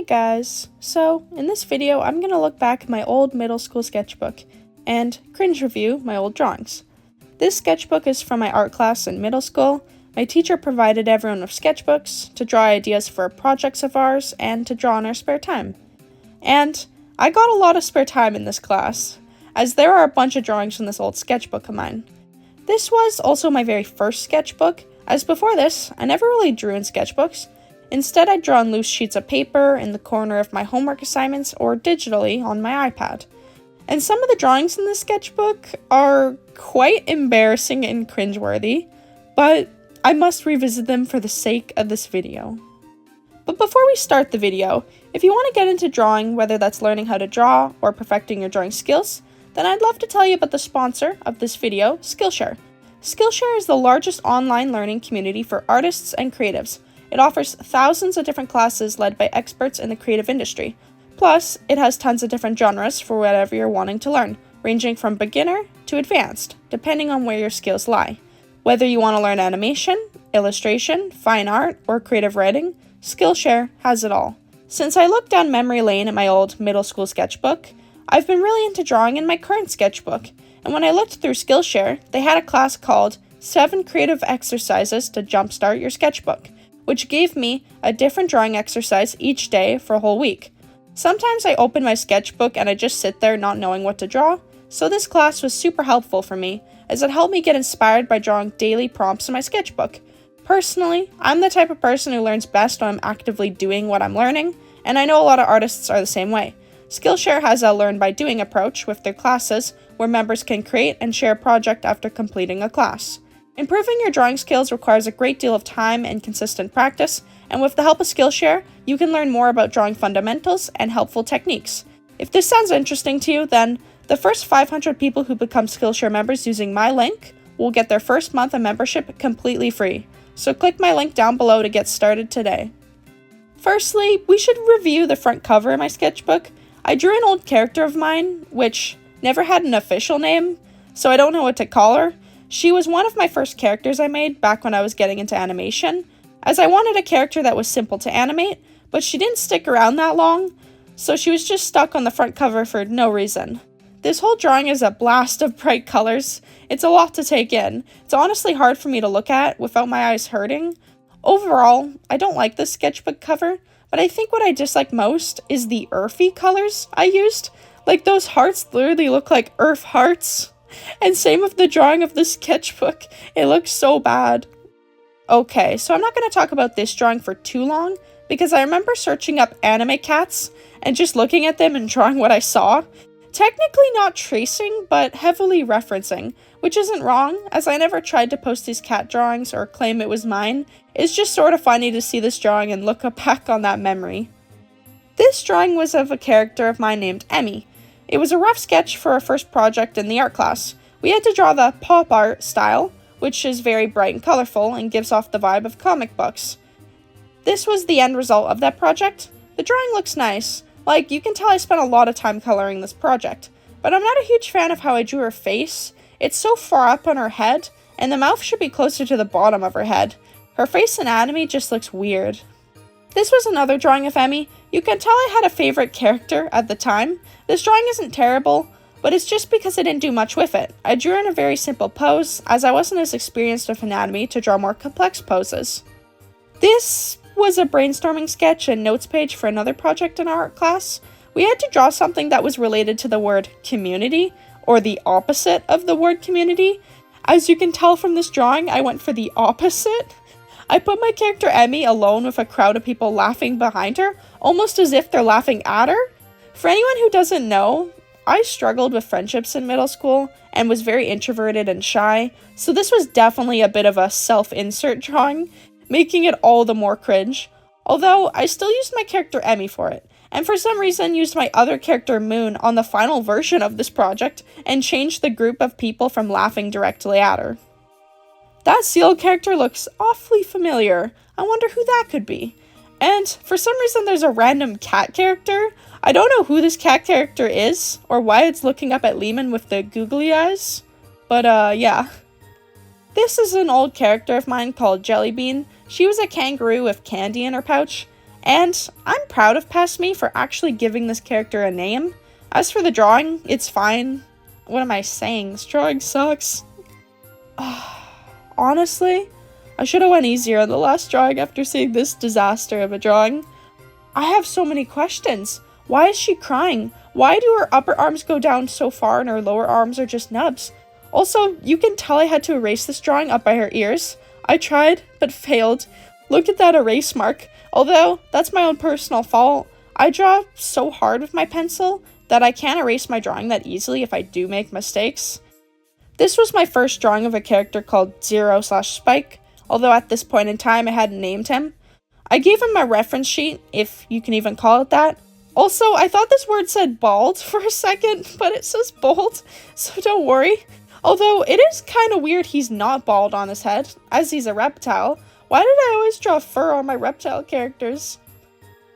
guys, so in this video I'm going to look back at my old middle school sketchbook and cringe review my old drawings. This sketchbook is from my art class in middle school. My teacher provided everyone with sketchbooks to draw ideas for projects of ours and to draw in our spare time. And I got a lot of spare time in this class, as there are a bunch of drawings from this old sketchbook of mine. This was also my very first sketchbook, as before this, I never really drew in sketchbooks. Instead, I'd draw on loose sheets of paper in the corner of my homework assignments or digitally on my iPad. And some of the drawings in this sketchbook are quite embarrassing and cringeworthy, but I must revisit them for the sake of this video. But before we start the video, if you want to get into drawing, whether that's learning how to draw or perfecting your drawing skills, then I'd love to tell you about the sponsor of this video, Skillshare. Skillshare is the largest online learning community for artists and creatives. It offers thousands of different classes led by experts in the creative industry. Plus, it has tons of different genres for whatever you're wanting to learn, ranging from beginner to advanced, depending on where your skills lie. Whether you want to learn animation, illustration, fine art, or creative writing, Skillshare has it all. Since I looked down memory lane at my old middle school sketchbook, I've been really into drawing in my current sketchbook, and when I looked through Skillshare, they had a class called 7 Creative Exercises to Jumpstart Your Sketchbook, which gave me a different drawing exercise each day for a whole week. Sometimes I open my sketchbook and I just sit there not knowing what to draw, so this class was super helpful for me, as it helped me get inspired by drawing daily prompts in my sketchbook. Personally, I'm the type of person who learns best when I'm actively doing what I'm learning, and I know a lot of artists are the same way. Skillshare has a learn by doing approach with their classes, where members can create and share a project after completing a class. Improving your drawing skills requires a great deal of time and consistent practice, and with the help of Skillshare, you can learn more about drawing fundamentals and helpful techniques. If this sounds interesting to you, then the first 500 people who become Skillshare members using my link will get their first month of membership completely free. So click my link down below to get started today. Firstly, we should review the front cover of my sketchbook. I drew an old character of mine, which never had an official name, so I don't know what to call her. She was one of my first characters I made back when I was getting into animation, as I wanted a character that was simple to animate, but she didn't stick around that long, so she was just stuck on the front cover for no reason. This whole drawing is a blast of bright colors. It's a lot to take in. It's honestly hard for me to look at without my eyes hurting. Overall, I don't like this sketchbook cover, but I think what I dislike most is the earthy colors I used. Like, those hearts literally look like earth hearts. And same with the drawing of the sketchbook. It looks so bad. Okay, so I'm not going to talk about this drawing for too long, because I remember searching up anime cats and just looking at them and drawing what I saw. Technically not tracing, but heavily referencing, which isn't wrong, as I never tried to post these cat drawings or claim it was mine. It's just sort of funny to see this drawing and look back on that memory. This drawing was of a character of mine named Emmy. It was a rough sketch for our first project in the art class. We had to draw the pop art style, which is very bright and colorful and gives off the vibe of comic books. This was the end result of that project. The drawing looks nice. Like, you can tell I spent a lot of time coloring this project, but I'm not a huge fan of how I drew her face. It's so far up on her head, and the mouth should be closer to the bottom of her head. Her face anatomy just looks weird. This was another drawing of Emmy. You can tell I had a favorite character at the time. This drawing isn't terrible, but it's just because I didn't do much with it. I drew in a very simple pose, as I wasn't as experienced with anatomy to draw more complex poses. This was a brainstorming sketch and notes page for another project in our art class. We had to draw something that was related to the word community, or the opposite of the word community. As you can tell from this drawing, I went for the opposite. I put my character Emmy alone with a crowd of people laughing behind her, almost as if they're laughing at her. For anyone who doesn't know, I struggled with friendships in middle school and was very introverted and shy, so this was definitely a bit of a self-insert drawing, making it all the more cringe, although I still used my character Emmy for it, and for some reason used my other character Moon on the final version of this project and changed the group of people from laughing directly at her. That seal character looks awfully familiar. I wonder who that could be. And for some reason there's a random cat character. I don't know who this cat character is, or why it's looking up at Leamon with the googly eyes, but yeah. This is an old character of mine called Jellybean. She was a kangaroo with candy in her pouch. And I'm proud of past me for actually giving this character a name. As for the drawing, it's fine. What am I saying? This drawing sucks. Honestly, I should have went easier on the last drawing after seeing this disaster of a drawing. I have so many questions. Why is she crying? Why do her upper arms go down so far and her lower arms are just nubs? Also, you can tell I had to erase this drawing up by her ears. I tried, but failed. Look at that erase mark. Although, that's my own personal fault. I draw so hard with my pencil that I can't erase my drawing that easily if I do make mistakes. This was my first drawing of a character called Zero/Spike, although at this point in time I hadn't named him. I gave him a reference sheet, if you can even call it that. Also, I thought this word said bald for a second, but it says bold, so don't worry. Although, it is kind of weird he's not bald on his head, as he's a reptile. Why did I always draw fur on my reptile characters?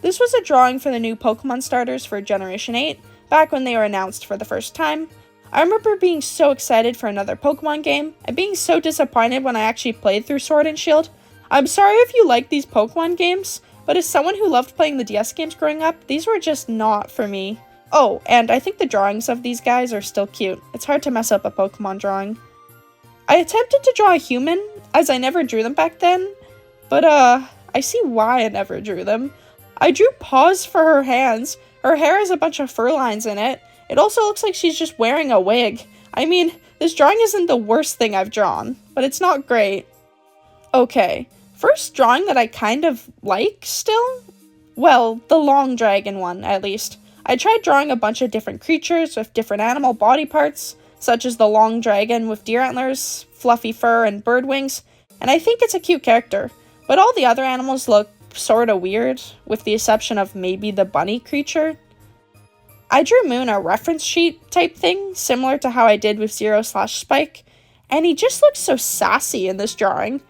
This was a drawing for the new Pokemon starters for Generation 8, back when they were announced for the first time. I remember being so excited for another Pokemon game, and being so disappointed when I actually played through Sword and Shield. I'm sorry if you like these Pokemon games, but as someone who loved playing the DS games growing up, these were just not for me. Oh, and I think the drawings of these guys are still cute. It's hard to mess up a Pokemon drawing. I attempted to draw a human, as I never drew them back then, but I see why I never drew them. I drew paws for her hands. Her hair has a bunch of fur lines in it. It also looks like she's just wearing a wig. I mean, this drawing isn't the worst thing I've drawn, but it's not great. Okay, first drawing that I kind of like still? Well, the long dragon one, at least. I tried drawing a bunch of different creatures with different animal body parts, such as the long dragon with deer antlers, fluffy fur, and bird wings, and I think it's a cute character. But all the other animals look sorta weird, with the exception of maybe the bunny creature. I drew Moon a reference sheet type thing, similar to how I did with Zero/Spike, and he just looks so sassy in this drawing.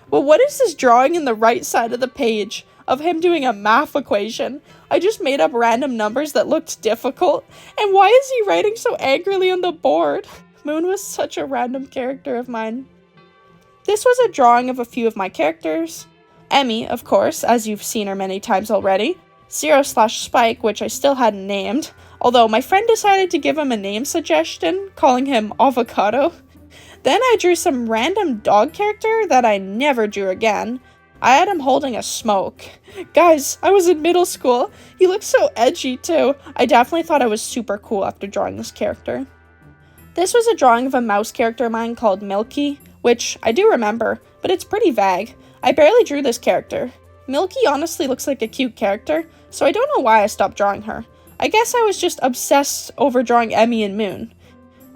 But what is this drawing in the right side of the page of him doing a math equation? I just made up random numbers that looked difficult, and why is he writing so angrily on the board? Moon was such a random character of mine. This was a drawing of a few of my characters. Emmy, of course, as you've seen her many times already. Zero/Spike, which I still hadn't named, although my friend decided to give him a name suggestion, calling him Avocado. Then I drew some random dog character that I never drew again. I had him holding a smoke. Guys, I was in middle school. He looked so edgy too. I definitely thought I was super cool after drawing this character. This was a drawing of a mouse character of mine called Milky, which I do remember, but it's pretty vague. I barely drew this character. Milky honestly looks like a cute character, so I don't know why I stopped drawing her. I guess I was just obsessed over drawing Emmy and Moon.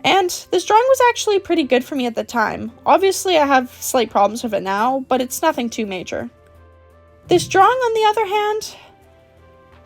And this drawing was actually pretty good for me at the time. Obviously I have slight problems with it now, but it's nothing too major. This drawing on the other hand,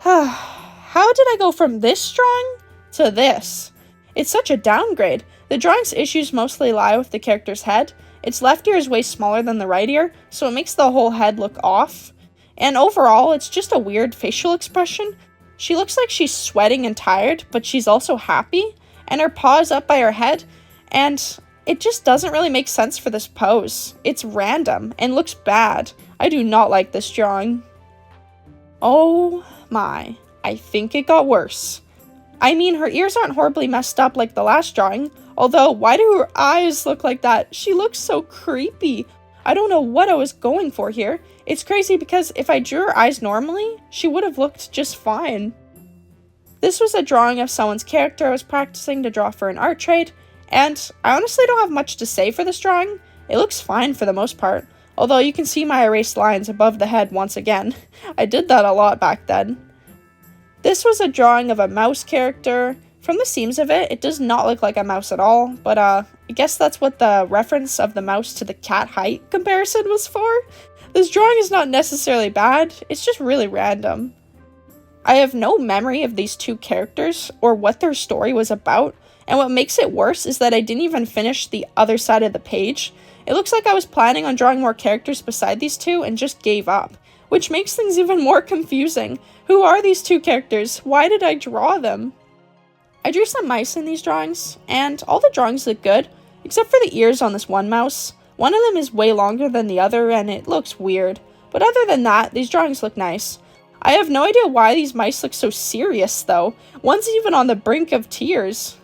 how did I go from this drawing to this? It's such a downgrade. The drawing's issues mostly lie with the character's head. Its left ear is way smaller than the right ear, so it makes the whole head look off. And overall, it's just a weird facial expression. She looks like she's sweating and tired, but she's also happy, and her paw is up by her head, and it just doesn't really make sense for this pose. It's random, and looks bad. I do not like this drawing. Oh my, I think it got worse. I mean, her ears aren't horribly messed up like the last drawing, although why do her eyes look like that? She looks so creepy. I don't know what I was going for here. It's crazy because if I drew her eyes normally, she would have looked just fine. This was a drawing of someone's character I was practicing to draw for an art trade, and I honestly don't have much to say for this drawing. It looks fine for the most part, although you can see my erased lines above the head once again. I did that a lot back then. This was a drawing of a mouse character. From the seams of it, it does not look like a mouse at all, but I guess that's what the reference of the mouse to the cat height comparison was for. This drawing is not necessarily bad, it's just really random. I have no memory of these two characters or what their story was about, and what makes it worse is that I didn't even finish the other side of the page. It looks like I was planning on drawing more characters beside these two and just gave up, which makes things even more confusing. Who are these two characters? Why did I draw them? I drew some mice in these drawings, and all the drawings look good, except for the ears on this one mouse. One of them is way longer than the other, and it looks weird, but other than that, these drawings look nice. I have no idea why these mice look so serious though. One's even on the brink of tears.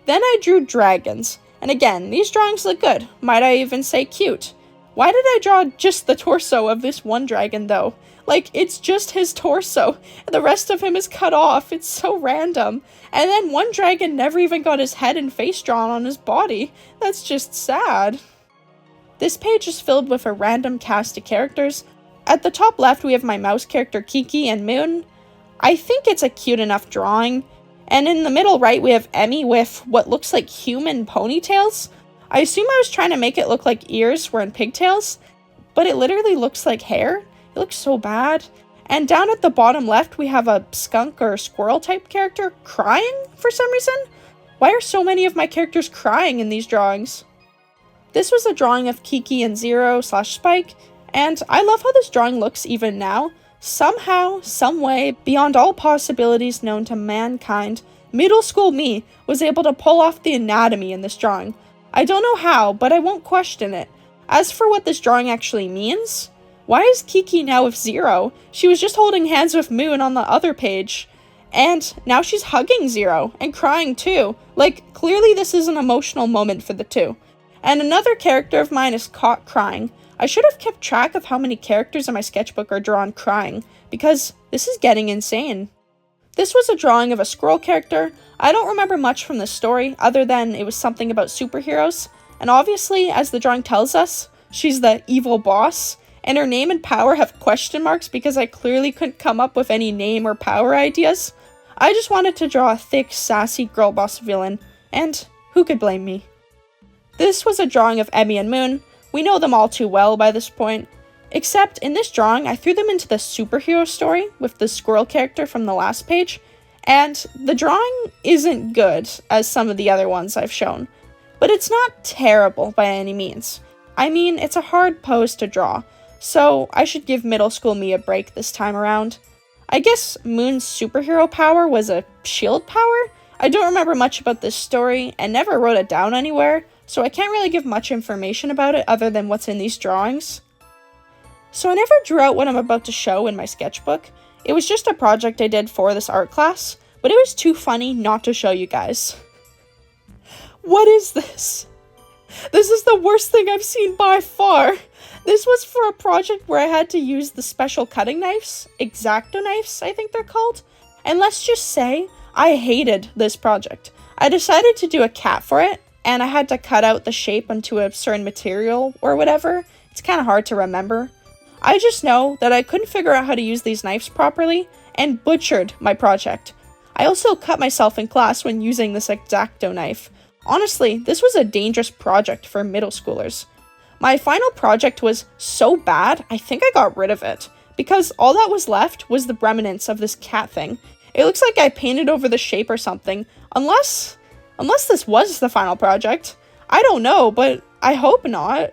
Then I drew dragons, and again, these drawings look good, might I even say cute. Why did I draw just the torso of this one dragon though? Like, it's just his torso, and the rest of him is cut off. It's so random. And then one dragon never even got his head and face drawn on his body. That's just sad. This page is filled with a random cast of characters. At the top left, we have my mouse character Kiki and Moon. I think it's a cute enough drawing. And in the middle right, we have Emmy with what looks like human ponytails. I assume I was trying to make it look like ears were in pigtails, but it literally looks like hair. It looks so bad. And down at the bottom left, we have a skunk or squirrel type character crying for some reason. Why are so many of my characters crying in these drawings? This was a drawing of Kiki and Zero/Spike, and I love how this drawing looks even now. Somehow, someway, beyond all possibilities known to mankind, middle school me was able to pull off the anatomy in this drawing. I don't know how, but I won't question it. As for what this drawing actually means, why is Kiki now with Zero? She was just holding hands with Moon on the other page. And now she's hugging Zero and crying too. Like, clearly this is an emotional moment for the two. And another character of mine is caught crying. I should have kept track of how many characters in my sketchbook are drawn crying, because this is getting insane. This was a drawing of a squirrel character. I don't remember much from this story, other than it was something about superheroes. And obviously, as the drawing tells us, she's the evil boss. And her name and power have question marks because I clearly couldn't come up with any name or power ideas. I just wanted to draw a thick, sassy girl boss villain, and who could blame me? This was a drawing of Emmy and Moon. We know them all too well by this point. Except in this drawing, I threw them into the superhero story with the squirrel character from the last page, and the drawing isn't good as some of the other ones I've shown. But it's not terrible by any means. I mean, it's a hard pose to draw, so I should give middle school me a break this time around. I guess Moon's superhero power was a shield power? I don't remember much about this story and never wrote it down anywhere, so I can't really give much information about it other than what's in these drawings. So I never drew out what I'm about to show in my sketchbook. It was just a project I did for this art class, but it was too funny not to show you guys. What is this? This is the worst thing I've seen by far. This was for a project where I had to use the special cutting knives, X-Acto knives, I think they're called. And let's just say, I hated this project. I decided to do a cat for it, and I had to cut out the shape onto a certain material or whatever. It's kind of hard to remember. I just know that I couldn't figure out how to use these knives properly, and butchered my project. I also cut myself in class when using this X-Acto knife. Honestly, this was a dangerous project for middle schoolers. My final project was so bad, I think I got rid of it, because all that was left was the remnants of this cat thing. It looks like I painted over the shape or something, unless this was the final project. I don't know, but I hope not.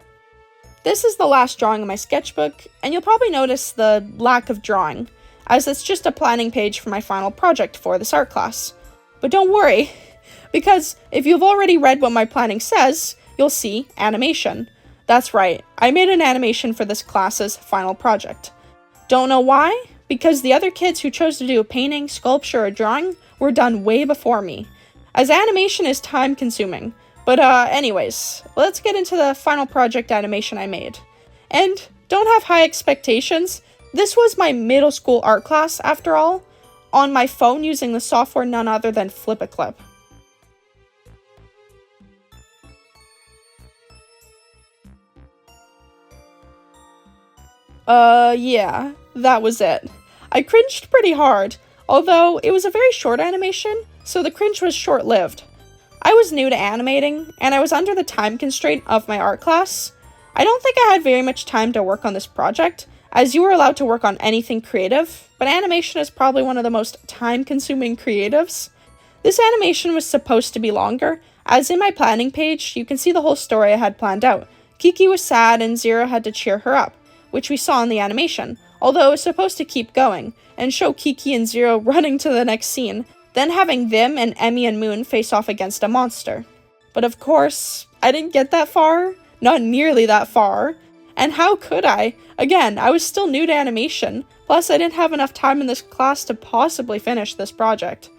This is the last drawing in my sketchbook, and you'll probably notice the lack of drawing, as it's just a planning page for my final project for this art class. But don't worry, because if you've already read what my planning says, you'll see animation. That's right, I made an animation for this class's final project. Don't know why? Because the other kids who chose to do a painting, sculpture, or drawing were done way before me, as animation is time consuming. But anyways, let's get into the final project animation I made. And don't have high expectations. This was my middle school art class, after all, on my phone using the software none other than Flip-A-Clip. Yeah, that was it. I cringed pretty hard, although it was a very short animation, so the cringe was short-lived. I was new to animating, and I was under the time constraint of my art class. I don't think I had very much time to work on this project, as you were allowed to work on anything creative, but animation is probably one of the most time-consuming creatives. This animation was supposed to be longer, as in my planning page, you can see the whole story I had planned out. Kiki was sad and Zero had to cheer her up, which we saw in the animation, although it was supposed to keep going, and show Kiki and Zero running to the next scene, then having them and Emmy and Moon face off against a monster. But of course, I didn't get that far, not nearly that far, And how could I? Again, I was still new to animation, plus I didn't have enough time in this class to possibly finish this project.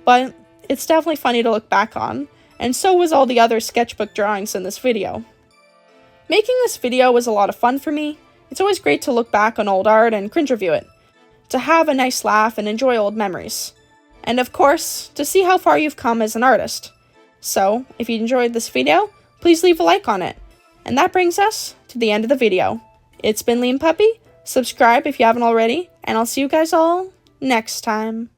But it's definitely funny to look back on, and so was all the other sketchbook drawings in this video. Making this video was a lot of fun for me. It's always great to look back on old art and cringe review it, to have a nice laugh and enjoy old memories. And of course, to see how far you've come as an artist. So, if you enjoyed this video, please leave a like on it. And that brings us to the end of the video. It's been Leamon Puppy, subscribe if you haven't already, and I'll see you guys all next time.